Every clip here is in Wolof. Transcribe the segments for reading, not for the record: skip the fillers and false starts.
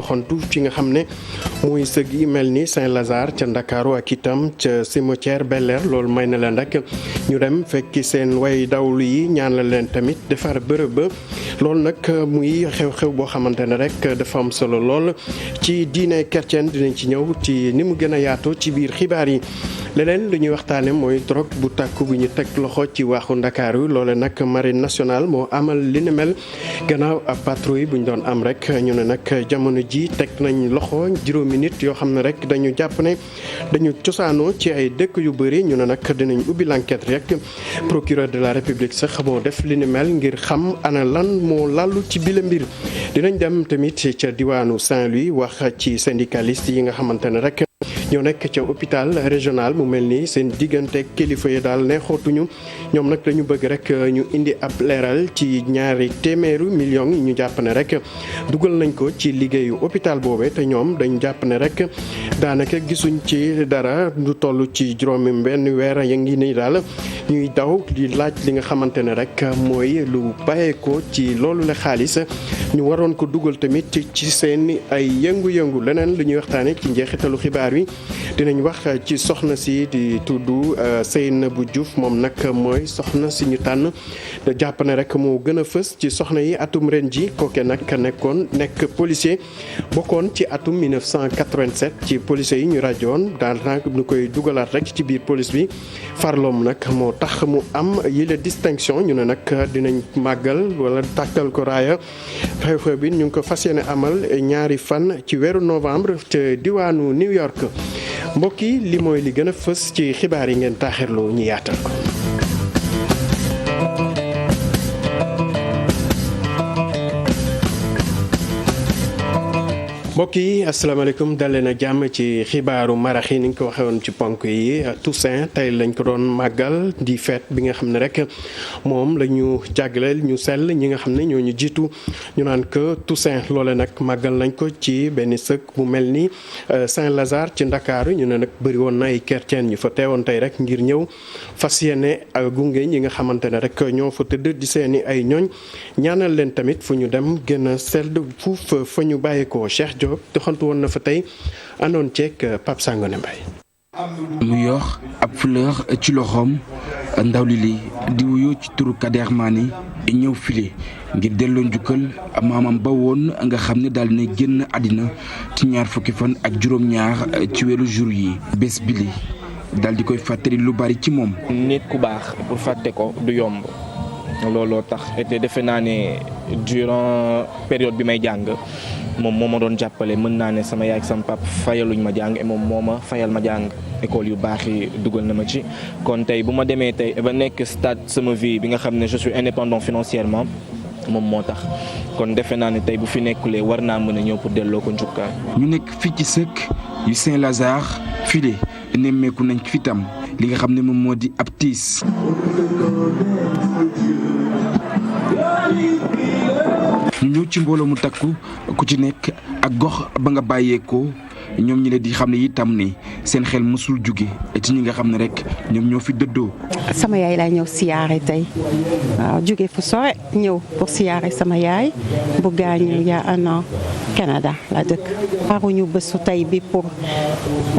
doxantu fi nga xam ne muy sëg yi mel ni Saint-Lazare ca Ndakaaru ak itam ca cimetière Bel-Air loolu may na leen rek ñu dem fekki seen way dawlu yi ñaan la leen tamit defar bërëb ba loolu nag muy xew-xew boo xamante ne rek dafa am solo lool ci diine chrétienne dinañ ci ñëw ci ni mu gën a yaatoo ci biir xibaar yi. leneen lu ñuy waxtaane mooy drogue bu tàkku bu ñu teg loxo ci waaxu Ndakaaru loole nag marine nationale moo amal li ni mel gannaaw ab patrouille bu ñu doon am rek ñu ne nag jamono ji teg nañ loxo juróomi nit yoo xam ne rek dañu jàpp ne dañu cosaanoo ci ay dëkk yu bëri ñu ne nag dinañ ubbi l'enquête rek procureur de la république sax moo def li ni mel ngir xam ana lan moo lallu ci bile mbir dinañ dem tamit ca diwaanu Saint-Louis wax ci syndicaliste yi nga xamante ne rek ñoo nekk ca hôpital régional mu mel ni seen diggante kilifa yi daal neexootuñu ñoom nag dañu bëgg rek ñu indi ab leeral ci ñaari téeméeru millions yi ñu jàpp ne rek dugal nañ ko ci liggéeyu hôpital boobee te ñoom dañu jàpp ne rek daanaka gisuñ ci dara lu toll ci juróomi benn weer ya ngi nii daal ñuy daw di laaj li nga xamante ne rek mooy lu bàyyeekoo ci loolu la xaalis ñu waroon ko dugal tamit ci seen ay yëngu-yëngu leneen lu ñuy waxtaane ci njeexitalu xibaar wi dinañ wax ci soxna si di tudd Seynabou Diouf moom nag mooy soxna si ñu tànn da jàpp ne rek moo gën a fës ci soxna yi atum ren ji kooke nag nekk policier bokkoon ci atum 1987 ci policier yi ñu rajoon daanaka ñu koy dugalaat rek ci biir police bi farloom nag moo tax mu am yile distinction ñu ne nag dinañ màggal wala tàkkal ko raaya xew-xew bi ñu ngi ko fas yéene amal ñaari fan ci weeru novembre ca diwaanu New York mbokk yi li mooy li gën a fës ci xibaar yi ngeen taaxirloo ñu yaatal ko. mbokk yi asalaamaaleykum dalee na jàmm ci xibaaru marax yi ni nga ko waxee woon ci ponk yi Toussaint tey lañ ko doon màggal di fête bi nga xam ne rek moom la ñu jagleel ñu sell ñi nga xam ne ñoo ñu jiitu ñu naan que Toussaint loole nag màggal nañ ko ci benn sëkk bu mel ni Saint-Lazare ci Ndakaaru ñu ne nag bëri woon na ay chrétien ñu fa teewoon tey rek ngir ñëw fas yéene gunge ñi nga xamante ne rek ñoo fa tëdd di seeni ay ñooñ ñaanal leen tamit fu ñu dem gën a sell fuuf fa ñu bàyyeekoo Cheikh doxantu woon na fa tey àndoon ceeg Pape Sangone Mbaye mu yor ab fleur ci loxoom ndaw li di wuyoo ci turu Kader Mané ñëw file ngir delloo njukkal maamam ba woon nga xam ne daal ne génn àddina ci ñaar fukki fan ak juróom-ñaar ci weeru juillet bés bile daal di koy fàttali lu bari ci moom. nit ku baax pour fàtte ko du yomb looloo tax te defe naa ne durant période bi may jàng. moom moo ma doon jàppale mën naa ne sama yaay ak sama pap fayaluñ ma jàng et moom moo ma fayal ma jàng école yu baax yi dugal na ma ci kon tey bu ma demee tey ba nekk stade sama vie bi nga xam ne je suis indépendant financièrement moom moo tax kon defe naa ne tey bu fi nekkulee war naa mën a ñëw pour delloo ko njukkaay. ñu nekk fii ci sëkk yu Saint-Lazare file nemmeeku nañ fi tam li nga xam ne moom moo di ab tiis. ñu ñëw ci mbooloo mu takku ku ci nekk ak gox ba nga bàyyeekoo ñoom ñi leen di xam ne itam ne seen xel mësul jóge ci ñi nga xam ne rek ñoom ñoo fi dëddoo. sama yaay laa ñëw siyaare tey waaw jóge fu sore ñëw pour siyaare sama yaay bu gaañu yaa un an Canada la dëkk. xaruñu bésu tey bi pour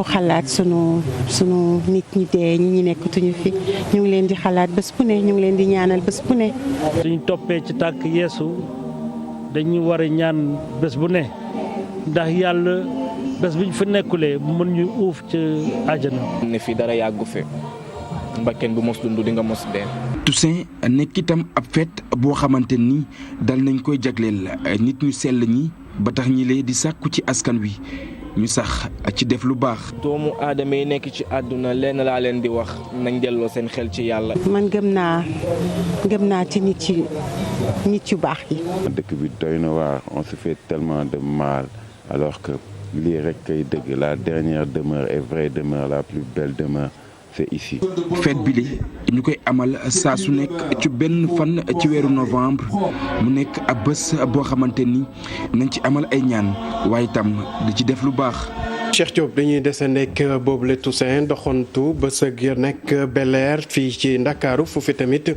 xalaat sunu nit ñi dee ñi nekkatuñu fi ñu ngi leen di xalaat bés bu ne ñu ngi leen di ñaanal bés bu ne. suñ toppee ci tànk Yeesu dañu war a ñaan bés bu ne ndax yàlla bés bu ñu fa nekkulee mën ñu uuf ca àjjana. ne fii dara yàggu fi mbakken bu mos dund di nga mos dee. Toussaint nekk itam ab fête boo xamante ni dal nañ koy jagleel nit ñu sell ñi ba tax ñi lee di sàkku ci askan wi ñu sax ci def lu baax. doomu aadama yi nekk ci àdduna lenn laa leen di wax nañ delloo seen xel ci yàlla. man gëm naa ci nit yu baax yi. dëkk bi doy na waar on se fait tellement de mal alors que lii rek kay dëgg la dernière demeure est vraie demeure la plus belle demeure c'est ici. fête bi li ñu koy amal saa su nekk ci benn fan ci weeru novembre mu nekk ab bés boo xamante ni nañ ci amal ay ñaan waaye itam di ci def lu baax. Cheikh Diop dañuy desandi ak boobule Toussaint doxantu ba sëg nekk Bel Air fii ci Ndakaaru foofu tamit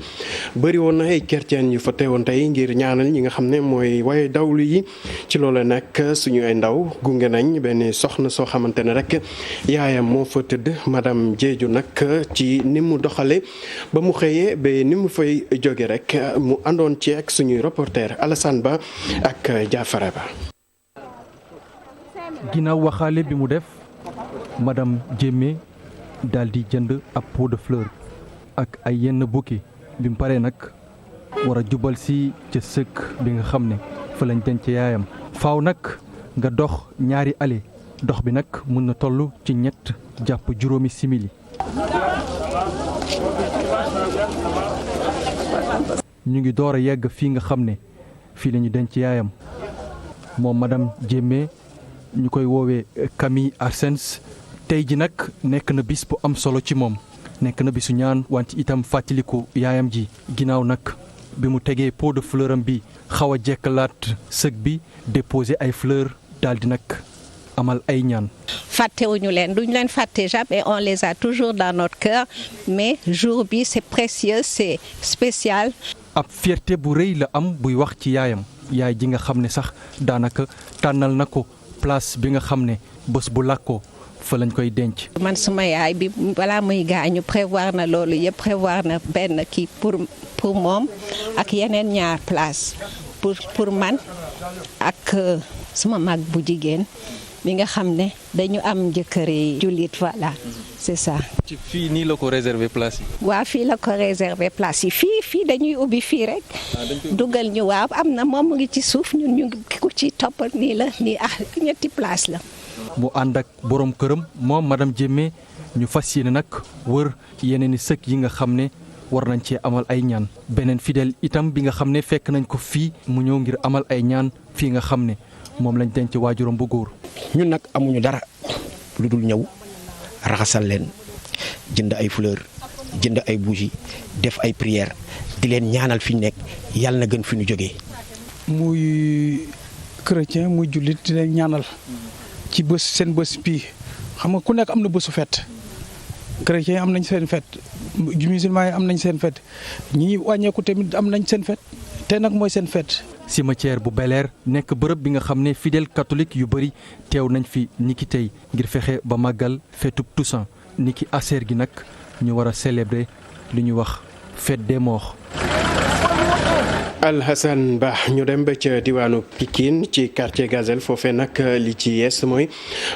bëri woon na ay chrétien yu fa teewoon tey ngir ñaanal ñi nga xam ne mooy waaye dawlu yi ci loolu nag suñu ay ndaw gunge nañ benn soxna soo xamante ne rek yaayam moo fa tëdd madame Diédhiou nag ci ni mu doxale ba mu xëyee ba ni mu fay jóge rek mu àndoon ci ak suñuy reporter Alassane Ba ak Diafara Ba. ginnaaw waxaale bi mu def madame Diémé daal di jënd ab pot de fleur ak ay yenn bouquet bi mu paree nag war a jubal si ca sëkk bi nga xam ne fa lañ denc yaayam faaw nag nga dox ñaari allée dox bi nag mën na toll ci 3 jàpp 5 simili. ñu ngi door a yegg fii nga xam ne fii la ñu denc yaayam moom madame Diémé ñu koy woowee Camille Arsens tey ji nag nekk na bis bu am solo ci moom nekk na bisu ñaan wante itam fàttaliku yaayam ji ginnaaw nag bi mu tegee pot de fleur am bi xaw a jekkalaat sëg bi déposer ay fleur daal di nag amal ay ñaan. fàttewuñu leen duñ leen fàtte jamais on les a toujours dans notre cœur mais jour bi c'est précieux c'est spécial. ab fierté bu rëy la am buy wax ci yaayam yaay ji nga xam ne sax daanaka tànnal na ko place bi nga xam ne bés bu làkkoo fa lañ koy denc. man suma yaay bi balaa muy gaañu prévoir na loolu yëpp prévoir na benn kii pour moom ak yeneen 2 place pour man ak suma mag bu jigéen mi nga xam ne dañu am jëkkëri jullit voilà c'est ça. ci fii nii la ko réserver place yi. waaw fii la ko réserver place yi fii dañuy ubbi fii rek. dugal ñu waaw am na moom mu ngi ci suuf ñun ñu ngi ko ci topp nii la nii 3 place la. mu ànd ak borom këram moom madame Diémé ñu fas yéene nag wër yeneen i sëkk yi nga xam ne war nañ cee amal ay ñaan beneen fidèle itam bi nga xam ne fekk nañ ko fii mu ñëw ngir amal ay ñaan fii nga xam ne moom lañ denc waajuram bu góor. ñun nag amuñu dara lu dul ñëw raxasal leen jënd ay fleur jënd ay bougie def ay prière di leen ñaanal fi ñu nekk yàlla na gën fi ñu jógee. muy chrétien muy jullit di leen ñaanal ci bés seen bés bii xam nga ku nekk am na bésu fête chrétien yi am nañ seen fête musulman yi am nañ seen fête ñi wàññeeku tamit am nañ seen fête te nag mooy seen fête. cimetière bu Bel Air nekk bërëb bi nga xam ne fidèle catholique yu bëri teew nañ fi niki tey ngir fexe ba màggal feetub Toussaint niki aser gi nag ñu war a célébrer li ñuy wax fête des morts. Alhassane Ba ñu dem ba ca diwaanu Pikine ci quartier Gazelle foofee nag li ci yees mooy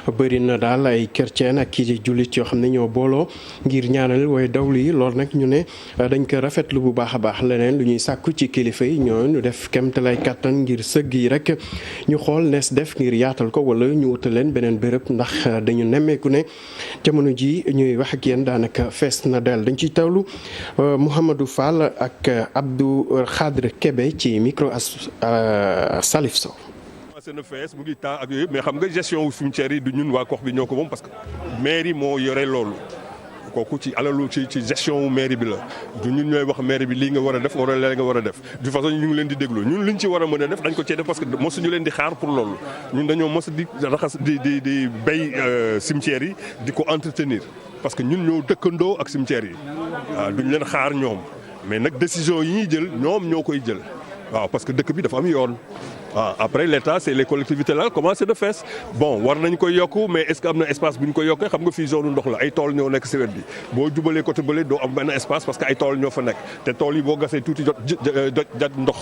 bëri na daal ay chrétien ak kii jullit yoo xam ne ñoo booloo ngir ñaanal way dawlu yi loolu nag ñu ne dañ ko rafetlu bu baax a baax leneen lu ñuy sàkku ci kilifa yi ñoo ñu def kemtalaay kàttan ngir sëgg yi rek ñu xool nees def ngir yaatal ko wala ñu wutal leen beneen béréb ndax dañu nemmeeku ne jamono ji ñuy wax ak yéen daanaka fees na del dañ ciy tawlu Mouhamadou Fall ak Abdou Khadre ci micro Salif Sow. seen fees mu ngi temps ak yooyu mais xam nga gestion wu cimetière yi du ñun waa gox bi ñoo ko moom parce que mairie moo yore loolu kooku ci alalu ci gestion wu mairie bi la du ñun ñooy wax mairie bi lii nga war a def wala lee nga war a def de façon ñu ngi leen di déglu ñun liñ ci war a mën a def dañ ko cee def parce que mosuñu leen di xaar pour loolu ñun dañoo mos di raxas di béy cimetière yi di ko entretenir parce que ñun ñoo dëkkandoo ak cimetière yi waaw duñ leen xaar ñoom mais nag décision yi ñuy jël ñoom ñoo koy jël waaw parce que dëkk bi dafa am yoon waaw après l'État c'est les collectivités là commencé de fees bon war nañ koy yokku mais est-ce que am na espace bu ñu koy yokkee xam nga fii zone ndox la ay tool ñoo nekk si wet bi boo jubalee côté bële doo am benn espace parce que ay tool ñoo fa nekk te tool yi boo gasee tuuti jot ndox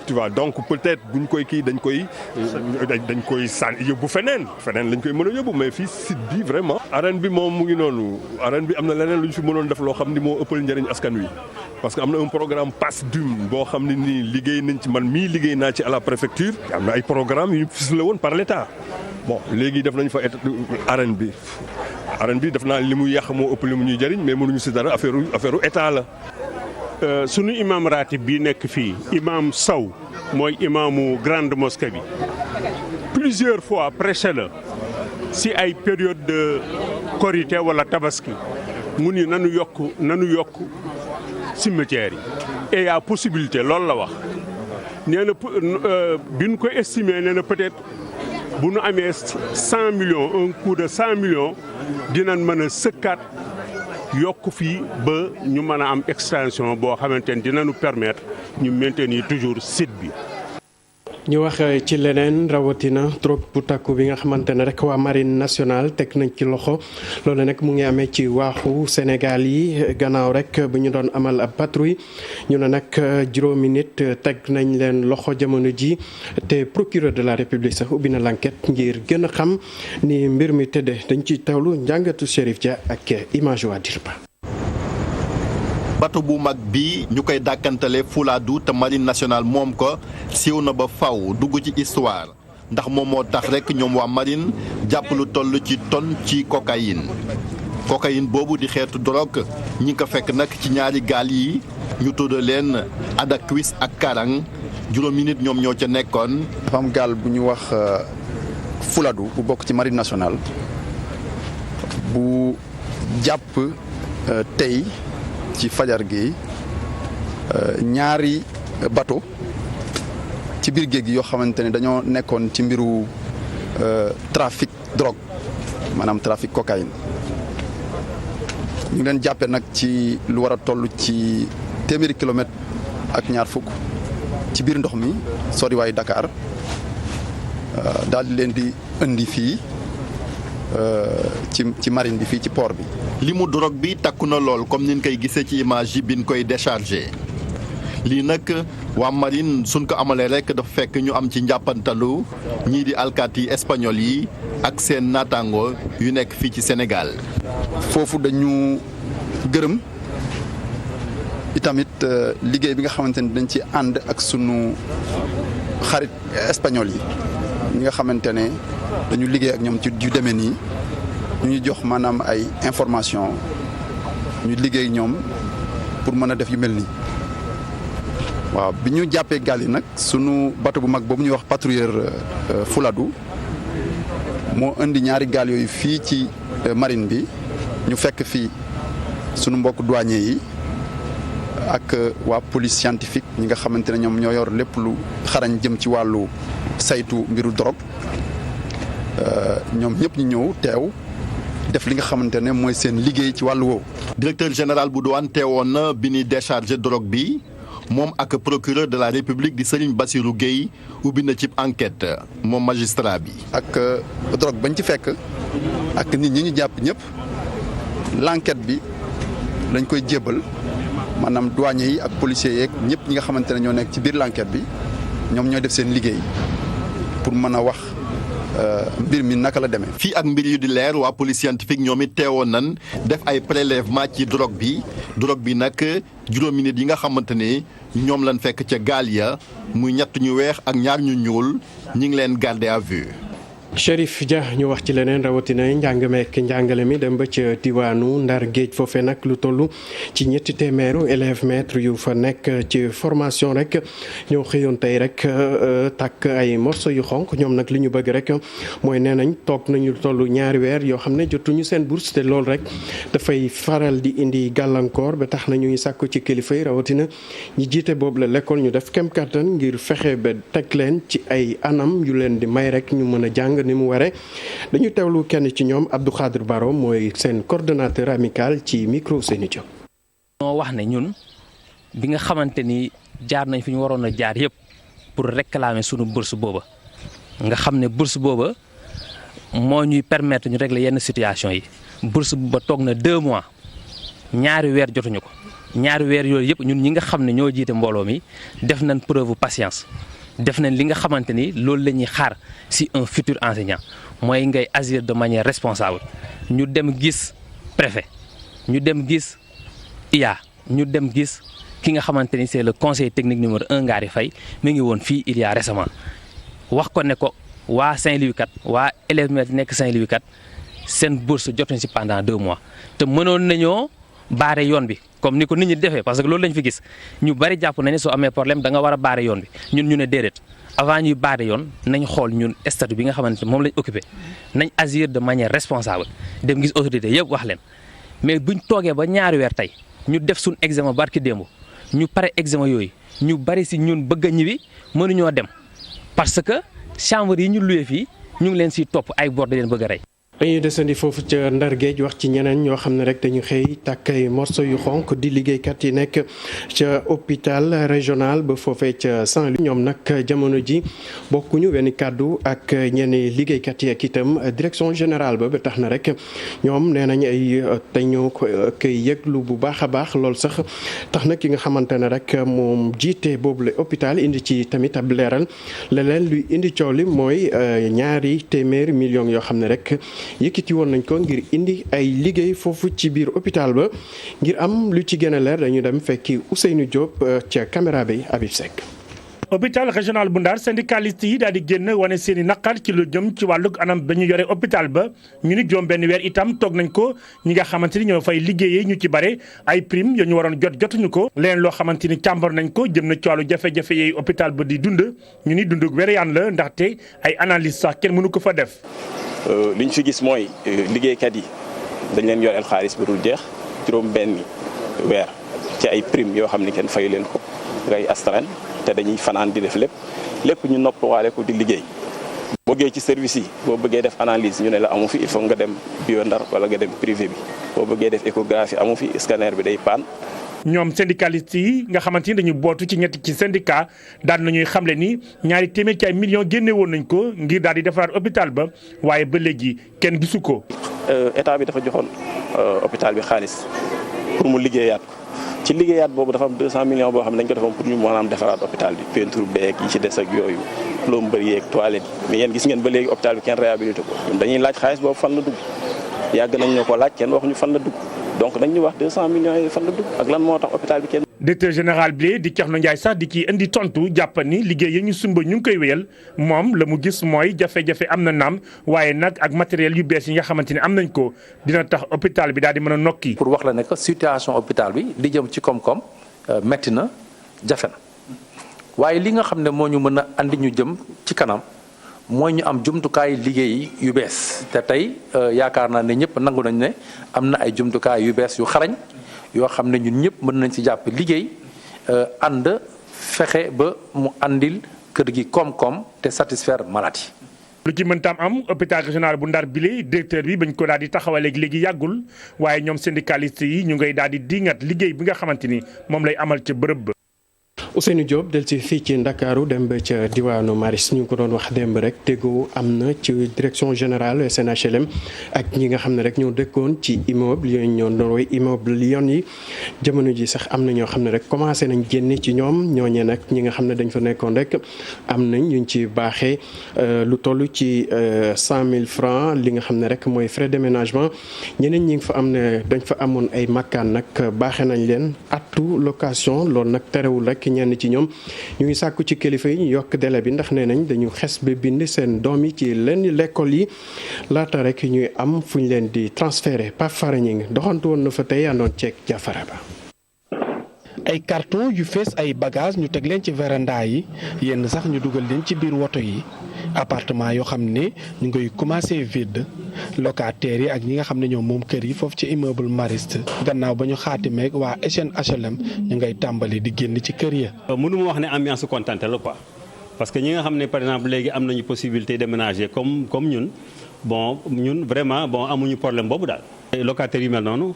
tu vois donc peut-être buñ koy kii dañ koy sànni yóbbu feneen lañ koy mën a yóbbu mais fii site bi vraiment arène bi moom mu ngi noonu arène bi am na leneen lu ñu fi mënoon def loo xam ni moo ëppal njëriñ askan wi parce que am na un programme PASDUM boo xam ne nii liggéey nañ ci man mii liggéey naa ci à la préfecture am na ay programme yu ficelé woon par l'État bon léegi def nañ fa arène bi def naa li mu yàq moo ëpp li mu ñuy jëriñ mais mënuñu si dara affaire État la. sunu imam ratib bi nekk fii imam Sow mooy imaamu grande mosquée bi plusieurs fois prêché la si ay période de Korité wala Tabaski mu ni nanu yokk cimetière yi et y a possibilité loolu la wax nee na bi ñu ko estimé nee na peut-être bu nu amee 100 millions un coût de 100 millions dinañ mën a sëkkaat yokk fii ba ñu mën a am extension boo xamante ni dinañu permettre ñu maintenir toujours site bi. ñu wax ci leneen rawatina drogue bu takku bi nga xamante ne rek waa marine nationale teg nañ ci loxo loolu nag mu ngi amee ci waaxu Sénégal yi gannaaw rek bu ñu doon amal ab patrouille ñu ne nag juróomi nit teg nañ leen loxo jamono ji te procureur de la République sax ubbi na l'enquête ngir gën a xam ni mbir mi tëddee dañ ciy teewlu njàngatu Chérif Dia ak image waa Dirba. bato bu mag bi ñu koy dàkkantale Fuladu te marine nationale moom ko siiw na ba faw dugg ci histoire ndax moom moo tax rek ñoom waa marine jàpp lu toll ci tonne ci cocaïne boobu di xeetu drogue ñi ko fekk nag ci ñaari gaal yi ñu tudd leen Adakwis ak Karang juróomi nit ñoom ñoo ca nekkoon. dafa am gaal bu ñu wax Fuladu bu bokk ci marine nationale bu jàpp tey ci fajar gi ñaari bateau ci biir géej gi yoo xamante ne dañoo nekkoon ci mbiru trafic drogue maanaam trafic cocaïne ñu leen jàppee nag ci lu war a toll ci téeméeri kilomètre ak ñaar fukk ci biir ndox mi soriwaayu Dakar daal di leen di indi fii ci marine bi fii ci port bi. limu drogue bi takku na lool comme ni ñu koy gisee ci image yi bi ñu koy déchargé lii nag waa marine suñ ko amalee rek dafa fekk ñu am ci njàppantalu ñii di alkaati espagnol yi ak seen naataango yu nekk fii ci Sénégal. foofu dañu gërëm itamit liggéey bi nga xamante ni dañ ci ànd ak sunu xarit espagnol yi ñi nga xamante ne dañu liggéey ak ñoom ci yu demee nii ñu ñu jox maanaam ay information ñu liggéey ñoom pour mën a def yu mel nii waaw bi ñu jàppee gaal yi nag sunu bateau bu mag boobu ñuy wax patrouilleur Fuladu moo indi ñaari gaal yooyu fii ci marine bi ñu fekk fii sunu mbokk douanier yi ak waa police scientifique ñi nga xamante ne ñoom ñoo yor lépp lu xarañ jëm ci wàllu saytu mbiru drogue ñoom ñëpp ñu ñëw teew def li nga xamante ne mooy seen liggéey ci wàllu woowu. directeur général bu douane teewoon na bi ñuy déchargé drogue bi moom ak procureur de la République di Serigne Bassirou Gueye ubbi na ci enquête moom magistrat bi. ak drogue bañ ci fekk ak nit ñi ñu jàpp ñëpp l'enquête bi lañ koy jébbal maanaam douanier yi ak policiers yeeg ñëpp ñi nga xamante ne ñoo nekk ci biir l'enquête bi ñoom ñooy def seen liggéey pour mën a wax. mbir mi naka la demee. fii ak mbir yu di leer waa police scientifique ñoom it teewoon nan def ay prélèvement ci drogue bi nag juróomi nit yi nga xamante ne ñoom lañ fekk ca gaal ya muy ñett ñu weex ak ñaar ñu ñuul ñi ngi leen garder à vue. Chérif Dia ñu wax ci leneen rawatina njàng meek njàngale mi dem ba ca diwaanu Ndar Géej foofee nag lu toll ci ñetti téeméeru élèves maîtres yu fa nekk ci formation rek ñoo xëyoon tey rek takk ay morceau yu xonq ñoom nag li ñu bëgg rek mooy nee nañ toog nañu toll ñaari weer yoo xam ne jotuñu seen bourse te loolu rek dafay faral di indi gàllankoor ba tax na ñuy sàkku ci kilifa yi rawatina ñi jiite boobu la l'école ñu def kem kattan ngir fexe ba teg leen ci ay anam yu leen di may rek ñu mën a jàng ni mu waree dañu teewlu kenn ci ñoom Abdou Khadre Baro mooy seen coordonnateur amical ci micro Seni Diop. moo wax ne ñun bi nga xamante ni jaar nañ fi ñu waroon a jaar yëpp pour réclamer sunu bourse booba nga xam ne bourse booba moo ñuy permettre ñu régler yenn situation yi bourse booba toog na 2 mois ñaari weer jotuñu ko ñaari weer yooyu yëpp ñun ñi nga xam ne ñoo jiite mbooloo mi def nañ preuve patience. def nañ li nga xamante ni loolu la ñuy xaar si un futur enseignant mooy ngay agir de manière responsable ñu dem gis préfet ñu dem gis IA ñu dem gis ki nga xamante ni c'est le conseil technique numéro 1 Ngari Faye mi ngi woon fii il y a récemment wax ko ne ko waa Saint-Louis kat waa élèves maîtres nekk Saint-Louis kat seen bourse jotuñ si pendant 2 mois te mënoon nañoo baare yoon bi comme ni ko nit ñi defee parce que loolu lañ fi gis ñu bari jàpp nañu soo amee problème da nga war a baare yoon bi ñun ñu ne déedéet avant ñuy baare yoon nañ xool ñun statut bi nga xamante moom lañ occupé nañ agir de manière responsable dem gis autorité yëpp wax leen mais buñ toogee ba ñaari weer tey ñu def suñ examen barki démb ñu pare examen yooyu ñu bari si ñun bëgg a ñibbi mënuñoo dem parce que chambre yi ñu loué fii ñu ngi leen siy topp ay bor di leen bëgg a rey. dañuy desandi foofu ca Ndar Géej wax ci ñeneen ñoo xam ne rek dañu xëy takk ay morceau yu xonk di liggéeykat yi nekk ca hôpital régional ba foofee ca Saint-Louis ñoom nag jamono ji bokkuñu wenn kàddu ak ñenn liggéeykat yi ak itam direction générale ba tax na rek ñoom nee nañ ay dañoo koy yëglu bu baax a baax lool sax tax na ki nga xamante ne rek moom jiite boobu la hôpital indi ci tamit ab leeral leneen luy indi coow li mooy 200 millions yoo xam ne rek yëkkati woon nañ ko ngir indi ay liggéey foofu ci biir hôpital ba ngir am lu ci gën a leer dañu dem fekki Ousseynou Diop ca caméra bi Habib Seck. hôpital régional bu Ndar syndicaliste yi daal di génn wane seen i naqar ci lu jëm ci wàllug anam ba ñu yore hôpital ba ñu ni juróom benn weer itam toog nañ ko ñi nga xamante ni ñoo fay liggéeyee ñu ci bare ay prime yo ñu waroon jotuñu ko leen loo xamante ni càmbar nañ ko jëm na ci wàllu jafe-jafe yooyu hôpital ba di dund ñu ni dundug wereyaan la ndaxte ay analyse sax kenn mënu ko fa def. li ñu fi gis mooy liggéeykat yi dañ leen yoreel xaalis bu dul jeex juróom benn weer ci ay prime yoo xam ni kenn fayu leen ko ngay astran te dañuy fanaan di def lépp ñu noppawaale ko di liggéey boo bëggee ci service yi boo bëggee def analyse ñu ne la amu fi il faut nga dem bio Ndar wala nga dem privé bi boo bëggee def échographie amu fi scanner bi day paan. ñoom syndicalistes yi nga xamante ni dañu bootu ci ñetti ci syndicat daan nañuy xamle ni 200 ci ay millions génne woon nañ ko ngir daal di defaraat hôpital ba waaye ba léegi kenn gisu ko. état bi dafa joxoon hôpital bi xaalis pour mu liggéeyaat ko ci liggéeyaat boobu dafa am 200 millions boo xam ne dañ ko defoon pour ñu maanaam defaraat hôpital bi peinture beeg yi ci des ak yooyu plomberie yeeg toilette yi mais yéen gis ngeen ba léegi hôpital bi kenn réhabilité ko ñun dañuy laaj xaalis boobu fan la dugg yàgg nañ ñu ko laaj kenn waxuñu fan la dugg. donc dañ ñu wax 200 millions yi fan la dugg ak lan moo tax hôpital bi kenn. directeur général bi di Thierno Ndiaye sax di ci indi tontu jàpp ni liggéey yi ñu sumba ñu ngi koy wéyal moom la mu gis mooy jafe-jafe am na naam waaye nag ak matériel yu bees yi nga xamante ni am nañ ko dina tax hôpital bi daal di mën a nokki. pour wax la ne que situation hôpital bi di jëm ci koom-koom métti na jafe na waaye li nga xam ne moo ñu mën a andi ñu jëm ci kanam. mooy ñu am jumtukaay liggéey yu bees te tey yaakaar naa ne ñëpp nangu nañ ne am na ay jumtukaay yu bees yu xarañ yoo xam ne ñun ñëpp mën nañ ci jàpp liggéey ànd fexe ba mu andil kër gi koom-koom te satisfaire malade yi. lu ci mëntaam am hôpital régional bu Ndar bile directeur bi bañ ko daal di taxawaleeg léegi yàggul waaye ñoom syndicaliste yi ñu ngay daal di dingat liggéey bi nga xamante ni moom lay amal ca bërëb ba. Ousseynou Diop del ci fii ci Ndakaaru dem ba ca diwaanu Maris ñu ngi ko doon wax démb rek déggoo am na ci direction générale SNHLM ak ñi nga xam ne rek ñoo dëkkoon ci immeuble yooyu ñoo doon woy immeuble yoon yi jamono ji sax am na ñoo xam ne rek commencé nañ génne ci ñoom ñooñee nag ñi nga xam ne dañ fa nekkoon rek am nañ ñu ci baaxee lu toll ci 100 000 francs li nga xam ne rek mooy frais d'aménagement ñeneen ñi nga fa am ne dañ fa amoon ay makkaan nag baaxee nañ leen attu location loolu nag terewul rek ñenn ci ñoom ñu ngi sàkku ci kilifa yi ñu yokk délai bi ndax nee nañ dañu xes ba bind seen doom yi ci lenn l'école yi laata rek ñuy am fu ñu leen di transféré Pape Fara Ñing doxantu woon na fa tey àndoon ceeg Jafara Ba. ay carton yu fees ay bagages ñu teg leen ci véranda yi yenn sax ñu dugal leen ci biir woto yi appartement yoo xam ne ñu ngay commencé vide locataires yi ak ñi nga xam ne ñoom moom kër yi foofu ci immeuble Mariste gannaaw ba ñu xaatimeeg waa SNHLM ñu ngay tàmbali di génn ci kër ya. mënuma wax ne ambiance constante la quoi parce que ñi nga xam ne par exemple léegi am nañu possibilité déménager comme ñun ñun vraiment amuñu problème boobu daal. locataires yu mel noonu.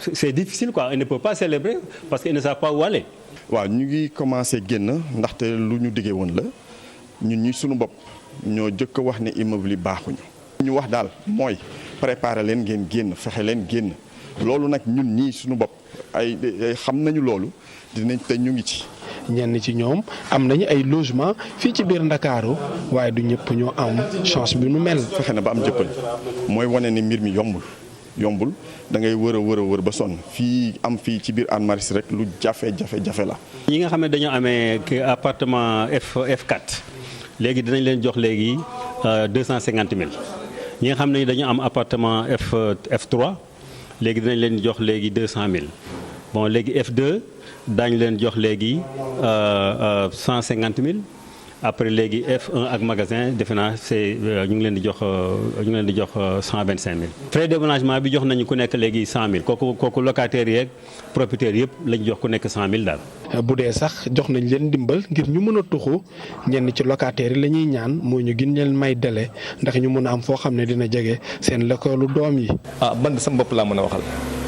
c'est difficile quoi, on ne peut pas célébrer parce qu'ils ne savent pas où aller. waaw ñu ngi commencé génn ndaxte lu ñu diggee woon la ñun ñi suñu bopp ñoo jëkk a wax ne immeuble yi baaxuñu. ñu wax daal mooy préparer leen ngeen génn fexe leen génn loolu nag ñun ñii suñu bopp ay xam nañu loolu dinañ te ñu ngi ci. ñenn ci ñoom am nañu ay logement fii ci biir Ndakaaru waaye du ñëpp ñoo am chance bi nu mel. fexe na ba am jëppal mooy wane ne mbir mi yombul da ngay wër ba sonn fii ci biir Hann Maristes rek lu jafe la. ñi nga xam ne dañoo amee appartement F4 léegi dinañ leen jox léegi 250 000 ñi nga xam ne dañoo am appartement F3 léegi dinañ leen jox léegi 200 000 léegi F2 daañu leen jox léegi 150 000 après léegi F1 ak magasin defe naa c'est ñu ngi leen di jox 125 000. frais de déménagement bi jox nañu ku nekk léegi 100 000 kooku locataires yeeg propriétaires yëpp lañ jox ku nekk 100 000 daal. bu dee sax jox nañ leen dimbal ngir ñu mën a tuxu ñenn ci locataires yi la ñuy ñaan moo ñu gën leen may délai ndax ñu mën a am foo xam ne dina jege seen lekkoolu doom yi. man de sama bopp laa mën a waxal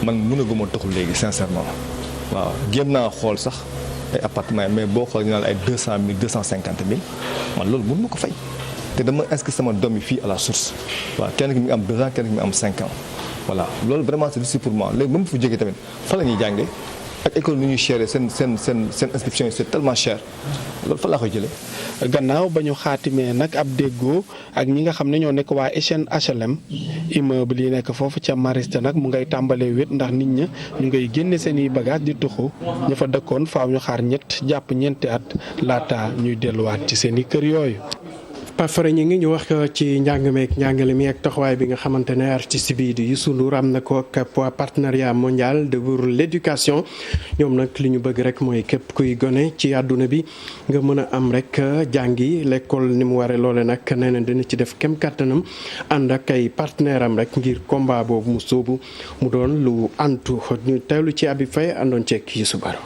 man mënaguma tuxu léegi sincèrement waaw jéem naa xool sax ay appartement mais boo xool ñu naan ay 200 000 250 000 man loolu mënu ma ko fay te dama inscrit sama doom yi fii à la source waaw kenn ki mi ngi am 2 ans kenn ki mi ngi am 5 ans voilà loolu vraiment c'est difficile pour moi léegi même fu jógee tamit fa la ñuy jàngee ak école ni ñuy chéré seen inscription yi c'est tellement cher loolu fa laa koy jëlee. gannaaw ba ñu xaatimee nag ab déggoo ak ñi nga xam ne ñoo nekk waa SN HLM immeuble yi nekk foofu ca Mariste nag mu ngay tàmbalee wét ndax nit ña ñu ngay génne seen i bagage di tuxu ña fa dëkkoon faaw ñu xaar ñett jàpp ñeenti at laata ñuy delluwaat ci seen i kër yooyu. Pafare ñi ngi ñu wax ci njàng meek njàngale mi ak taxawaay bi nga xamante ne artiste bii di Youssou Ndour am na ko ak partenariat mondial de pour l'éducation ñoom nag li ñu bëgg rek mooy képp kuy gone ci àdduna bi nga mën a am rek jàngi l'école ni mu waree loole nag nee na dina ci def kem kàttanam ànd ak ay partenaire am rek ngir combat boobu mu sóobu mu doon lu antu ñu teewlu ci Abi Faye àndoon ceeg Youssou Baro.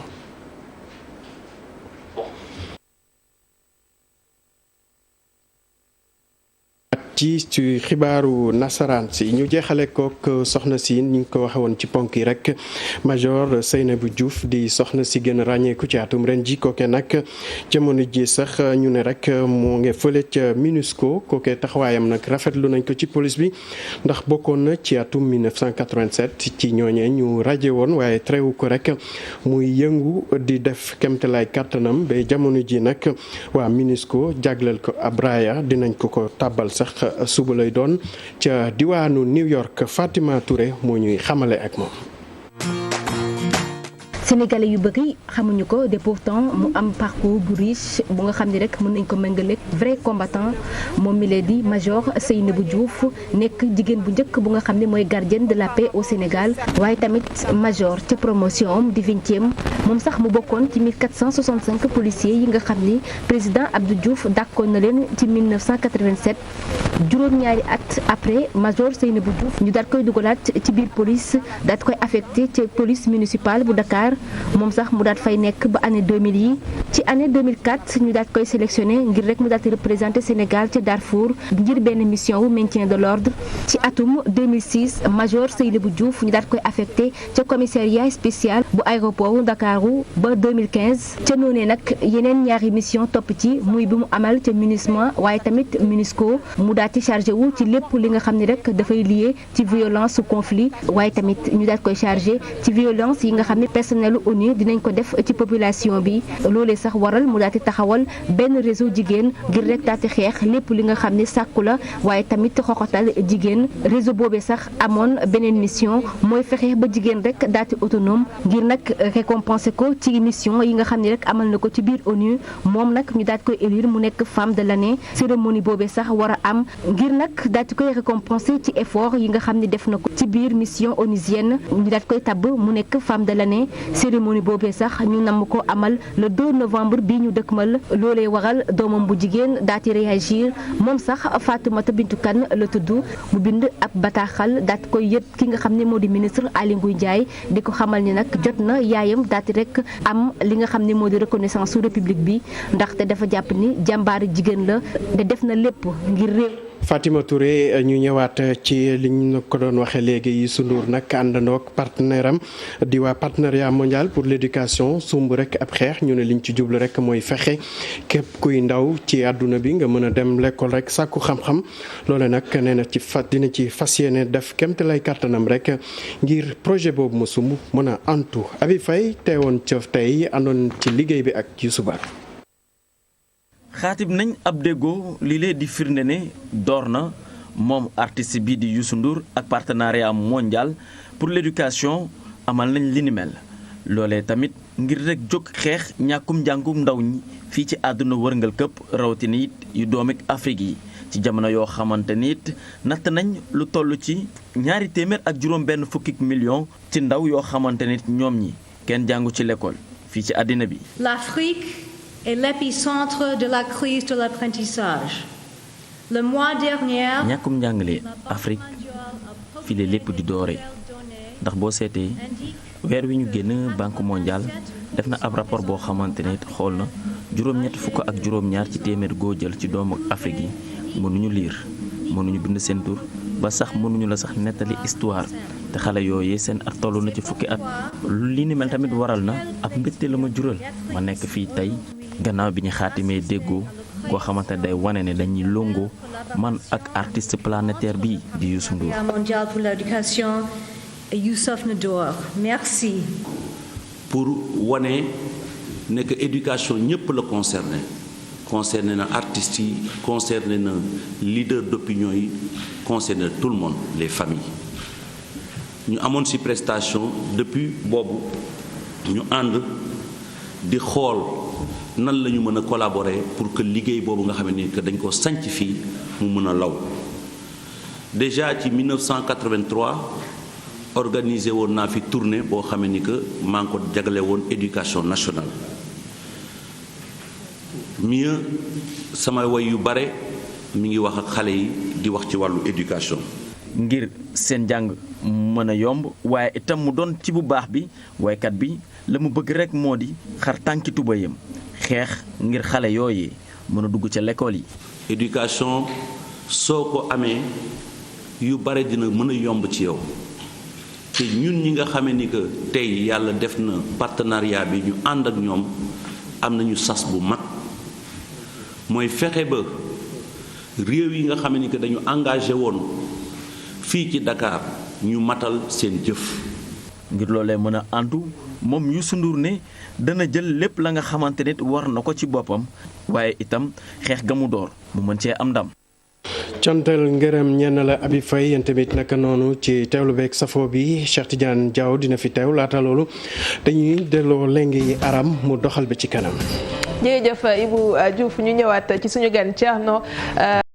ci xibaaru nasaraan si ñu jeexale kook soxna si ñu ngi ko waxe woon ci ponk yi rek major Seynabou Diouf di soxna si gën a ràññeeku ci atum ren ji kooke nag jamono ji sax ñu ne rek moo ngi fële ca MINUSCO kooke taxawaayam nag rafetlu nañ ko ci police bi ndax bokkoon na ci atum 1987 ci ñooñee ñu raje woon waaye trewu ko rek muy yëngu di def kemtalaay kàttanam ba jamono ji nag waa MINUSCO jagleel ko ab raaya dinañ ko tàbbal sax suba lay doon ca diwaanu New York. Fatima Touré moo ñuy xamale ak moom. Sénégalais yu bëri xamuñu ko de pourtant mu am parcours bu riche bu nga xam ne rek mën nañ ko méngaleeg vrai combattant moom mi lee di major Seynabou Diouf nekk jigéen bu njëkk bu nga xam ne mooy gardienne de la paix au Sénégal waaye tamit major ca promotion am di 20e moom sax mu bokkoon ci 1465 policiers yi nga xam ni président Abdou Diouf dàkkoon na leen ci 1987 juróom-ñaari at après major Seynabou Diouf ñu daat koy dugalaat ci biir police daat koy affecté ci police municipale bu Dakar moom sax mu daat fay nekk ba année 2000 yi ci année 2004 ñu daat koy sélectionné ngir rek mu daat représenté Sénégal ca Darfour ngir benn mission wu maintien de l'ordre ci atum 2006 major Seynabou Diouf ñu daat koy affecté ca commissariat spécial bu aéroport wu Ndakaaru ba 2015 ca noonee nag yeneen ñaari mission topp ci muy bi mu amal ca MINUSMA waaye tamit MINUSCO mu daat ci chargé wu ci lépp li nga xam ne rek dafay lié ci violence conflit waaye tamit ñu daat koy chargé ci violence yi nga xam ne personnelu ONU dinañ ko def ci population bi loolee sax waral mu daal di taxawal benn réseau jigéen ngir rek daal di xeex lépp li nga xam ne sàkku la waaye tamit xoxotal jigéen réseau boobee sax amoon beneen mission mooy fexe ba jigéen rek daal di autonome ngir nag récompenser ko ci mission yi nga xam ne rek amal na ko ci biir ONU moom nag ñu daal di koy élire mu nekk femme de l'année cérémonie boobee sax war a am ngir nag daal di koy récompenser ci effort yi nga xam ne def na ko ci biir mission onusienne ñu daal di koy tabb mu nekk femme de l'année cérémonie boobee sax ñu namm ko amal le 2 novembre bi ñu dëkkmal loolee waral doomam bu jigéen daati réagir moom sax Fatoumata Bintou Kane la tudd mu bind ab bataaxal daati koy yët ki nga xam ne moo di ministre Aly Ngouille Ndiaye di ko xamal ni nag jot na yaayam daati rek am li nga xam ne moo di reconnaissance su république bi ndaxte dafa jàpp ni jàmbaari jigéen la te def na lépp ngir réew. Fatima Touré ñu ñëwaat ci li ñu ko doon waxee léegi Youssou Ndour nag àndandoog partenaire am di waa partenariat mondial pour l'éducation sumb rek ab xeex ñu ne liñ ci jublu rek mooy fexe képp kuy ndaw ci àdduna bi nga mën a dem l'école rek sàkku xam-xam loole nag nee na dina ci fas yéene def kémte lay kàttanam rek ngir projet boobu ma sumb mën a antu. Abi Faye teewoon ca tey àndoon ci liggéey bi ak Youssou Bar. xaatib nañ ab déggoo lii lee di firnde ne door na moom artiste bii di Youssou Ndour ak partenariat mondial pour l'éducation amal nañ li ni mel loolee tamit ngir rek jóg xeex ñàkkum njàngum ndaw ñi fii ci àdduna wërngal këpp rawatina it yu doomik Afrique yi ci jamono yoo xamante ni it natt nañ lu toll ci 240 millions ci ndaw yoo xamante nit ñoom ñi kenn jàngu ci l'école fii ci àddina bi. L'Afrique est l'épicentre de la crise de l'apprentissage. Le mois dernier. ñàkkum njàngale Afrique fii la lépp di doore ndax boo seetee weer wi ñu génn Banque mondiale def na ab rapport boo xamante ne xool na juróom-ñett fukk ak juróom-ñaar ci téeméer goo jël ci doomu Afrique yi mënuñu lire mënuñu bind seen tur ba sax mënuñu la sax nettali histoire te xale yooyee seen at toll na ci fukki at li ni mel tamit waral na ab mbégte la ma jural ma nekk fii tey gannaaw bi ñu xaatimee déggoo koo xamante ne day wane ne dañuy longoo man ak artiste planétaire bi di Youssou Ndour. mondial pour l'éducation Youssouf Ndour merci. pour wane ne que éducation ñëpp la concerné na artistes yi concerné na leader d'opinion yi concerné na tout le monde les familles ñu amoon ci prestation depuis boobu ñu ànd di xool nan la ñu mën a collaborer pour que liggéey boobu nga xam ne que dañ ko sanc fii mu mën a law déjà ci 1983 organisé woon naa fi tournée boo xam ni que maa ngi ko jagale woon éducation nationale mieux sama way yu bare mi ngi wax ak xale yi di wax ci wàllu éducation. ngir seen jàng mën a yomb waaye itam mu doon ci bu baax bi waykat bi la mu bëgg rekk moo di xar tànki tubayam xeex ngir xale yooyee mën a dugg ca l'école yi. éducation soo ko amee yu bare dina mën a yomb ci yow te ñun ñi nga xamee ni que tey yàlla def na partenariat bi ñu ànd ak ñoom am nañu sas bu mag mooy fexe ba réew yi nga xamee ni que dañu engagé woon fii ci Dakar ñu matal seen jëf. ngir loolee mën a antu moom Youssou Ndour ne dana jël lépp la nga xamante ne war na ko ci boppam waaye itam xeex ga mu door mu mën cee am ndam. cantal ngërëm ñenn la Abi Faye yéen tamit naka noonu ci teewlu beeg safo bi Cheikh Tidiane Diaw dina fi teew laata loolu dañuy delloo léegi aram mu doxal ba ci kanam. jërëjëf Ibou Diouf ñu ñëwaat ci suñu gan Thierno.